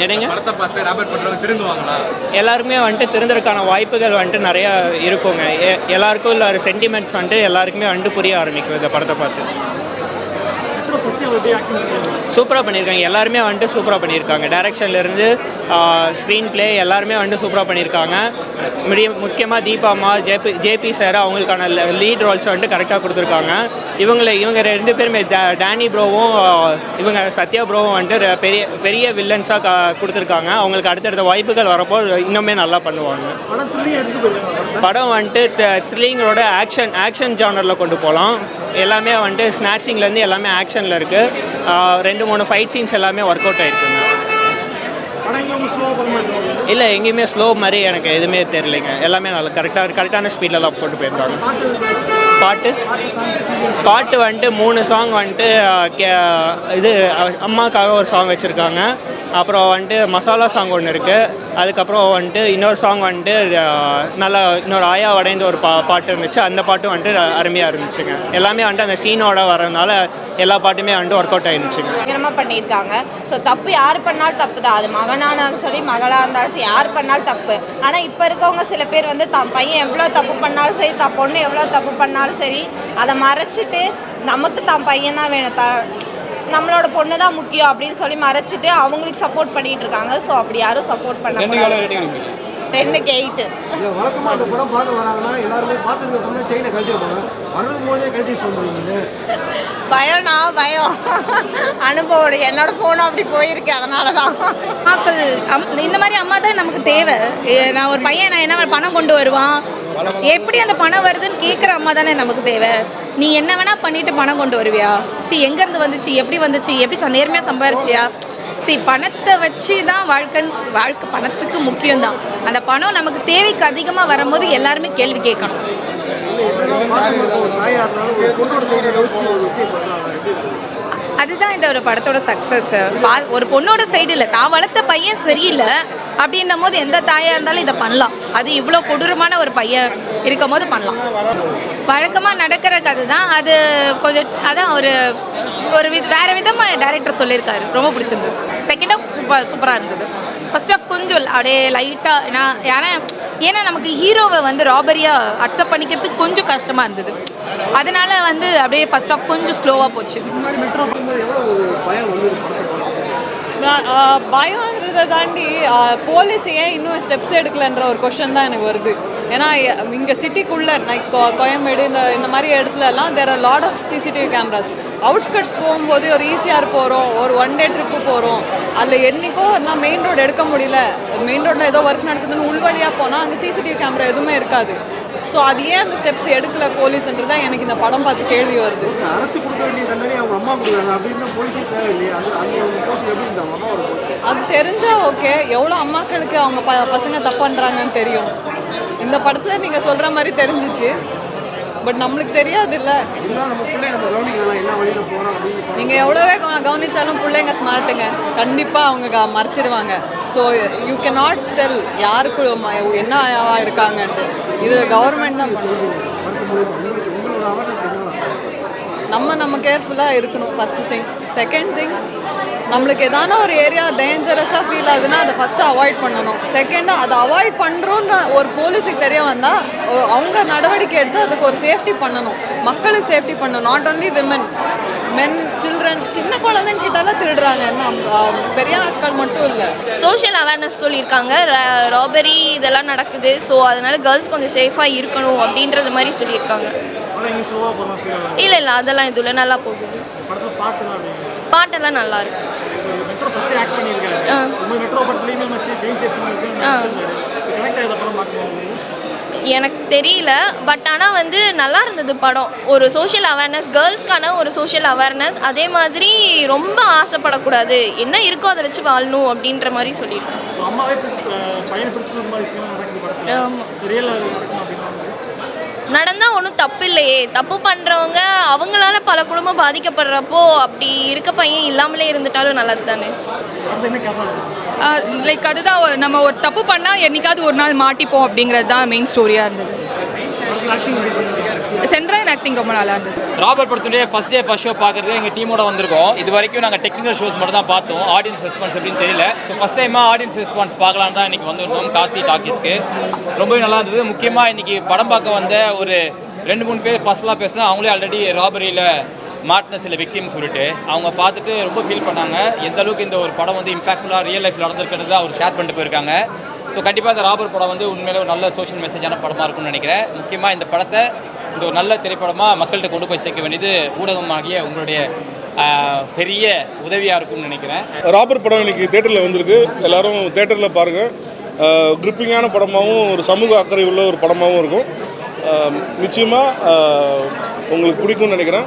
என்னங்க படத்தை பார்த்து ராபர்ட் பண்ணுறவங்க திருந்துவாங்களா? எல்லாருமே வந்துட்டு திருந்தறதுக்கான வாய்ப்புகள் வந்துட்டு நிறையா இருக்குங்க. எல்லாருக்கும் உள்ள ஒரு சென்டிமெண்ட்ஸ் வந்துட்டு எல்லாருக்குமே வந்துட்டு புரிய ஆரம்பிக்கும் இந்த படத்தை பார்த்து. சூப்பராக பண்ணியிருக்காங்க. எல்லாருமே வந்துட்டு சூப்பராக பண்ணியிருக்காங்க. டைரக்ஷன்லேருந்து ஸ்க்ரீன் ப்ளே எல்லாருமே வந்துட்டு சூப்பராக பண்ணியிருக்காங்க. முக்கியமாக தீபாமா ஜேபி சார் அவங்களுக்கான லீட் ரோல்ஸ் வந்துட்டு கரெக்டாக கொடுத்துருக்காங்க. இவங்க 2 பேருமே டேனி ப்ரோவும் இவங்க சத்யா ப்ரோவும் வந்துட்டு பெரிய பெரிய வில்லன்ஸாக கொடுத்துருக்காங்க. அவங்களுக்கு அடுத்தடுத்த வாய்ப்புகள் வரப்போ இன்னுமே நல்லா பண்ணுவாங்க. படம் வந்துட்டு த்ரில்லிங்கோட ஆக்ஷன் ஜானரில் கொண்டு போகலாம். எல்லாமே வந்துட்டு ஸ்நாச்சிங்லேருந்து எல்லாமே ஆக்ஷனில் இருக்குது. 2-3 ஃபைட் சீன்ஸ் எல்லாமே ஒர்க் அவுட் ஆகிருக்குங்க. இல்லை எங்கேயுமே ஸ்லோ மாதிரி எனக்கு எதுவுமே தெரியலைங்க. எல்லாமே நல்லா கரெக்டான ஸ்பீடில் தான் போட்டு போயிருக்காங்க. பாட்டு வந்துட்டு 3 சாங் வந்துட்டு இது அம்மாக்காக ஒரு சாங் வச்சுருக்காங்க. அப்புறம் வந்துட்டு மசாலா சாங் ஒன்று இருக்குது. அதுக்கப்புறம் வந்துட்டு இன்னொரு சாங் வந்துட்டு நல்லா இன்னொரு ஆயா உடைந்த ஒரு பாட்டு இருந்துச்சு. அந்த பாட்டும் வந்துட்டு அருமையாக இருந்துச்சுங்க. எல்லாமே வந்துட்டு அந்த சீனோட வரதுனால எல்லா பாட்டுமே வந்துட்டு ஒர்க் அவுட் ஆயிருந்துச்சுங்க. பயங்கரமாக பண்ணியிருக்காங்க. ஸோ தப்பு யார் பண்ணாலும் தப்பு தான். அது மகனாக இருந்தாலும் சரி மகளாக இருந்தாலும் சரி யார் பண்ணாலும் தப்பு. ஆனால் இப்போ இருக்கவங்க சில பேர் வந்து தன் பையன் எவ்வளோ தப்பு பண்ணாலும் சரி தன் பொண்ணு எவ்வளோ தப்பு பண்ணாலும் சரி அதை மறைச்சிட்டு நமக்கு தான் பையன் தான் வேணும், நம்மளோட பொண்ணு தான் முக்கியம் அப்படின்னு சொல்லி மறைச்சிட்டு அவங்களுக்கு சப்போர்ட் பண்ணிட்டு இருக்காங்க. ஸோ அப்படி யாரும் சப்போர்ட் பண்ண 2க்கு 8. வழக்கமாக அந்த படம் பார்க்க வராங்கன்னா எல்லாருமே பார்த்ததுக்கு அப்புறம் செயினை கழட்டி வைப்பாங்க. வர்றதும் போதே கழட்டி சொல்லுவீங்க. பயம் அனுபவம். என்னோட ஃபோனும் அப்படி போயிருக்கு. அதனால தான் இந்த மாதிரி அம்மா தான் நமக்கு தேவை. நான் ஒரு பையன் நான் என்ன பணம் கொண்டு வருவான், எப்படி அந்த பணம் வருதுன்னு கேட்குற அம்மா தானே நமக்கு தேவை. நீ என்ன வேணா பண்ணிட்டு பணம் கொண்டு வருவியா? எங்கேருந்து வந்துச்சு, எப்படி வந்துச்சு, எப்படி நேர்மையாக சம்பாரிச்சியா? பணத்தை வச்சு தான் வாழ்க்கை பணத்துக்கு முக்கியம்தான். அந்த பணம் நமக்கு தேவைக்கு அதிகமாக வரும்போது எல்லாருமே கேள்வி கேட்கணும். அதுதான் இந்த ஒரு படத்தோட சக்ஸஸ். ஒரு பொண்ணோட சைடு இல்லை, தான் வளர்த்த பையன் சரியில்லை அப்படின்னும் போது எந்த தாயாக இருந்தாலும் இதை பண்ணலாம். அது இவ்வளோ கொடூரமான ஒரு பையன் இருக்கும் போது பண்ணலாம். வழக்கமாக நடக்கிற கதை தான் அது. கொஞ்சம் அதான் ஒரு வேறு விதமாக டைரக்டர் சொல்லியிருக்காரு. ரொம்ப பிடிச்சிருந்தது. செகண்ட் ஹாஃப் சூப்பராக இருந்தது. ஃபர்ஸ்ட் ஹாஃப் கொஞ்சம் அப்படியே லைட்டாக ஏன்னா நமக்கு ஹீரோவை வந்து ராபரியாக அக்செப்ட் பண்ணிக்கிறதுக்கு கொஞ்சம் கஷ்டமாக இருந்தது. அதனால வந்து அப்படியே ஃபர்ஸ்ட் ஹாஃப் கொஞ்சம் ஸ்லோவாக போச்சு. பயம்ன்றதை தாண்டி போலீஸ் ஏன் இன்னும் ஸ்டெப்ஸ் எடுக்கலன்ற ஒரு கொஸ்டின் தான் எனக்கு வருது. ஏன்னா இங்கே சிட்டிக்குள்ளே கோயம்பேடு இந்த மாதிரி இடத்துலலாம் there are lot of CCTV cameras. Outskirts போகும்போது ஒரு ஈஸியாக போகிறோம், ஒரு 1 டே ட்ரிப்பு போகிறோம், அதில் என்றைக்கோ நான் மெயின் ரோடு எடுக்க முடியல, மெயின் ரோட்டில் ஏதோ ஒர்க் நடக்குதுன்னு உள்வழியாக போனால் அங்கே சிசிடிவி கேமரா எதுவுமே இருக்காது. ஸோ அது ஏன் அந்த ஸ்டெப்ஸ் எடுக்கல போலீஸ்ன்றது தான் எனக்கு இந்த படம் பார்த்து கேள்வி வருது. அரசு கொடுக்க வேண்டிய தண்டனை அவங்க அம்மா கொடுக்குறாங்க அப்படின்னு போலீஸே தேவையில்லையே. அது தெரிஞ்சால் ஓகே. எவ்வளோ அம்மாக்களுக்கு அவங்க பசங்க தப்பு பண்ணுறாங்கன்னு தெரியும். இந்த படத்தில் நீங்கள் சொல்கிற மாதிரி தெரிஞ்சிச்சு, பட் நம்மளுக்கு தெரியாது இல்லை. நீங்கள் எவ்வளோவே கவனித்தாலும் பிள்ளைங்க ஸ்மார்ட்டுங்க. கண்டிப்பாக அவங்க மறைச்சிடுவாங்க. So you can not tell யாருக்கு என்ன இருக்காங்கன்ட்டு. இது கவர்மெண்ட் தான் பண்ணுவோம். நம்ம கேர்ஃபுல்லாக இருக்கணும் ஃபஸ்ட்டு திங். செகண்ட் திங், நம்மளுக்கு எதான ஒரு ஏரியா டேஞ்சரஸாக ஃபீல் ஆகுதுன்னா அதை ஃபஸ்ட்டு அவாய்ட் பண்ணணும். செகண்டாக அதை அவாய்ட் பண்ணுறோன்னு ஒரு போலீஸுக்கு தெரிய வந்தால் அவங்க நடவடிக்கை எடுத்து அதுக்கு ஒரு சேஃப்டி பண்ணணும். மக்களுக்கு சேஃப்டி பண்ணணும். Not only women, men, children. சின்ன குழந்தைங்கிட்டலாம் திருடுறாங்க, பெரிய ஆட்கள் மட்டும் இல்லை. சோஷியல் அவேர்னஸ் சொல்லியிருக்காங்க. ராபரி இதெல்லாம் நடக்குது, ஸோ அதனால கேர்ள்ஸ் கொஞ்சம் சேஃபாக இருக்கணும் அப்படின்றது மாதிரி சொல்லியிருக்காங்க. இல்லை அதெல்லாம் இதில் நல்லா போகுது. பாட்டெல்லாம் நல்லா இருக்கு. எனக்கு தெரியல, பட் ஆனால் வந்து நல்லா இருந்தது படம். ஒரு சோஷியல் அவேர்னஸ், கேர்ள்ஸ்க்கான ஒரு சோஷியல் அவேர்னஸ். அதே மாதிரி ரொம்ப ஆசைப்படக்கூடாது, என்ன இருக்கோ அதை வச்சு வாழணும் அப்படின்ற மாதிரி சொல்லியிருக்கேன். நடந்தால் ஒன்றும் தப்பு இல்லையே. தப்பு பண்ணுறவங்க அவங்களால பல குடும்பம் பாதிக்கப்படுறப்போ அப்படி இருக்க பையன் இல்லாமலே இருந்துட்டாலும் நல்லது தானே. அதுதான் நம்ம ஒரு தப்பு பண்ணால் என்னைக்காவது ஒரு நாள் மாட்டிப்போம் அப்படிங்கிறது தான் மெயின் ஸ்டோரியாக இருந்தது. சென்ட்ரல் ஆக்டிங் ரொம்ப நல்லா இருந்தது. ராபர்ட் படத்துடைய ஃபர்ஸ்ட் ஷோ பார்க்குறது எங்கள் டீமோட வந்திருக்கோம். இது வரைக்கும் நாங்கள் டெக்னிக்கல் ஷோஸ் மட்டும் தான் பார்த்தோம். ஆடியன்ஸ் ரெஸ்பான்ஸ் எப்படின்னு தெரியல. ஸோ ஃபஸ்ட் டைமாக ஆடியன்ஸ் ரெஸ்பான்ஸ் பார்க்கலான்னு தான் இன்றைக்கி வந்திருந்தோம் காசி டாக்கீஸ்க்கு. ரொம்பவே நல்லா இருந்தது. முக்கியமாக இன்றைக்கி படம் பார்க்க வந்த ஒரு 2-3 பேர் பர்சனலாக பேசினா அவங்களே ஆல்ரெடி ராபரியில் மாட்டின சில விக்டிம்ஸ் சொல்லிட்டு அவங்க பார்த்துட்டு ரொம்ப ஃபீல் பண்ணாங்க. எந்த அளவுக்கு இந்த ஒரு படம் வந்து இம்பாக்ட்ஃபுல்லாக ரியல் லைஃப்பில் நடந்திருக்கிறத அவர் ஷேர் பண்ணிட்டு போயிருக்காங்க. ஸோ கண்டிப்பாக இந்த ராபர் படம் வந்து உண்மையிலே ஒரு நல்ல சோஷியல் மெசேஜான படமாக இருக்கும்னு நினைக்கிறேன். முக்கியமாக இந்த படத்தை இந்த ஒரு நல்ல திரைப்படமாக மக்கள்கிட்ட கொண்டு போய் சேர்க்க வேண்டியது ஊடகமாகிய உங்களுடைய பெரிய உதவியாக இருக்கும்னு நினைக்கிறேன். ராபர் படம் இன்னைக்கு தேட்டரில் வந்திருக்கு. எல்லாரும் தேட்டரில் பாருங்கள். கிரிப்பிங்கான படமாகவும் ஒரு சமூக அக்கறை உள்ள ஒரு படமாகவும் இருக்கும். நிச்சயமாக உங்களுக்கு பிடிக்கும்னு நினைக்கிறேன்.